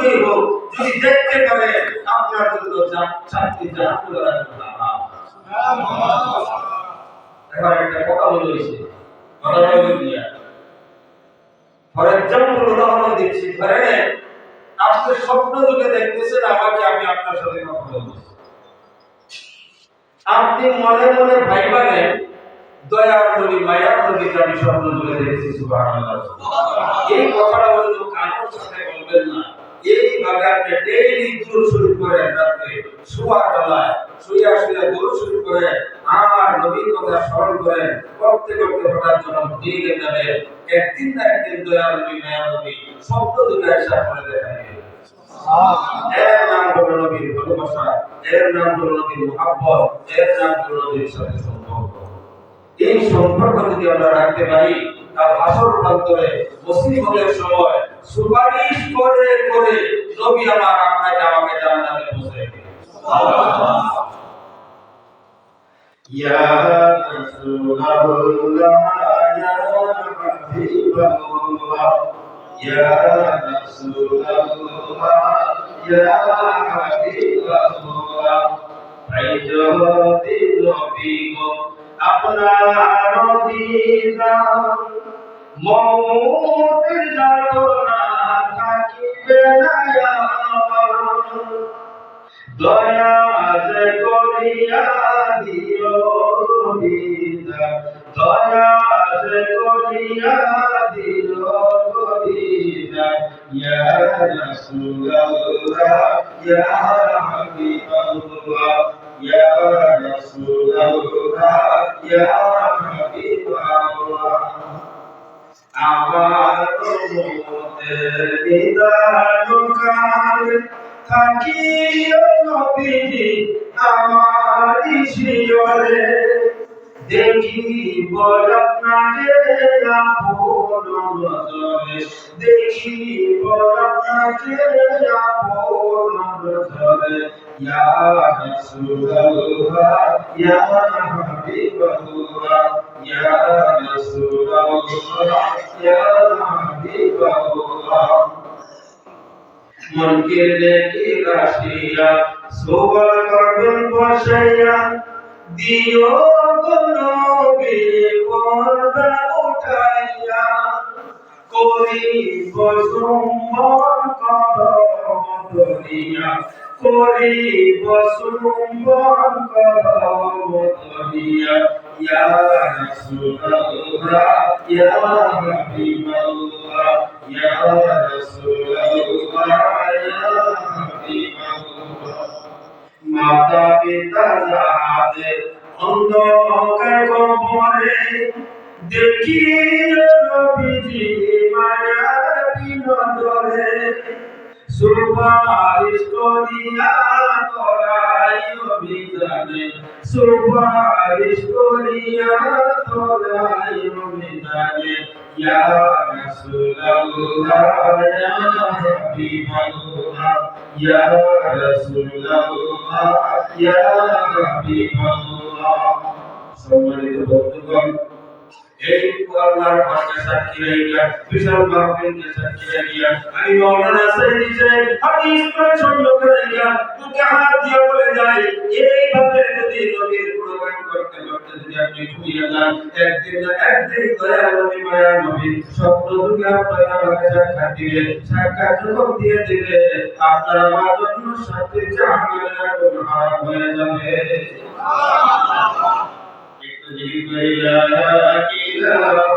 যুগেই হোক যদি দেখতে পারে আপনার জন্য শান্তি জাহান্নামের রাস্তা। এখন একটা কথা বলেছে, কথাটা হলো দিয়া ফর এক্সাম্পল উদাহরণ দিচ্ছি, ধরেন আপনি স্বপ্ন যুগে দেখতেছেন আমাকে, আমি আপনার সাথে কথা বলছি, আপনি মনে মনে ভাইবানে দয়ার নবী মায়ার নবীকে আমি স্বপ্ন যুগে দেখেছি। সুবহানাল্লাহ। এই কথাটা বলতে কারোর সাথে বলবেন না। এইভাবে আপনি ডেইলি দুরূদ শরীফ করেন, রাতে শোয়ার বেলায় শুয়ে শুয়ে দুরূদ শরীফ করেন আর নবীর কথা স্মরণ করেন, করতে করতে হঠাৎ যখন দিলে যাবে একদিন না একদিন দয়ার নবী মায়ার নবী স্বপ্ন যুগে এসে আপনার দেখাবে। এর নাম হলো নবীর ভালোবাসা, এর নাম হলো নবীর মুহাব্বত, এর নাম হলো নবীর সাথে সম্পর্ক। এই সম্পর্ক যদি আমরা রাখতে পারি, তার হাসর প্রান্তরে মুসিবতের সময় সুপারিশ করে করে নবী আমার আপনাকে আমাকে জান্নাতে পৌঁছে দেবে। সুবহানাল্লাহ। ইয়া রাসূলুল্লাহ ইয়া হাবিবাল্লাহ ইয়া রাসূলুল্লাহ ইয়া হাবিবাল্লাহ, আইজতি নবী গো আপনার দিদার, মওতের যাতনা থাকিবে না আমার, দয়া যে করিয়া দিও দিদার, দয়া যে করিয়া দিও দিদার, ইয়া রাসূলুল্লাহ ইয়া হাবিবাল্লাহ ইয়া রাসূলুল্লাহ ইয়া হাবিবাল্লাহ। আমার মওতের নিদান কাল থাকিও নবীজি আমার শিয়রে, দেখিব আপনাকে আপন নজরে, দেখিব আপনাকে আপন নজরে, ইয়া রাসূলুল্লাহ ইয়া হাবিবাল্লাহ ইয়া রাসূলুল্লাহ ইয়া হাবিবাল্লাহ। মনকে দেখি রাশিয়া সোবার করবেন বসাইয়া, দিও গো নবী পর্দা উঠাইয়া, করিব চুম্বন কদম ধরিয়া, করিব চুম্বন কদম ধরিয়া, ইয়া রাসূলুল্লাহ ইয়া হাবিবাল্লাহ ইয়া রাসূলুল্লাহ ইয়া হাবিবাল্লাহ। মাতা পিতা যাদের অন্ধকার কবরে, দেখিও নবীজি মায়ার নজরে, সুপারিশ করিয়া তোরাই অভিযানে, সুপারিশ করিয়া তোরাই অভিযানে, ইয়া রাসূলুল্লাহ ইয়া হাবিবাল্লাহ ইয়া রাসূলুল্লাহ ইয়া হাবিবাল্লাহ। সম্মানিত বন্ধুগণ, এই আল্লাহর পাকে সাক্ষী রাখিয়া বিশাল মাহফিলকে সাক্ষী রাখিয়া আমি মাওলানা সাইদি সাহেব হাদিস পছন্দ করিয়া তোকে হাত দিয়ে বলে যাই, এইভাবে যদি নবীর গুণগান করতে করতে যদি আপনি ঘুমিয়ে যান, একদিন না একদিন দয়া নবী মায়া নবী স্বপ্ন যুগে আপনার আমাকে সাক্ষাৎ দিবে, সাক্ষাৎ যখন দিয়ে দিবে আপনার আমার জন্য শান্তি জাহান্নামের আগুন হারাম হয়ে যাবে। একটু জিকির করি লা ইলাহা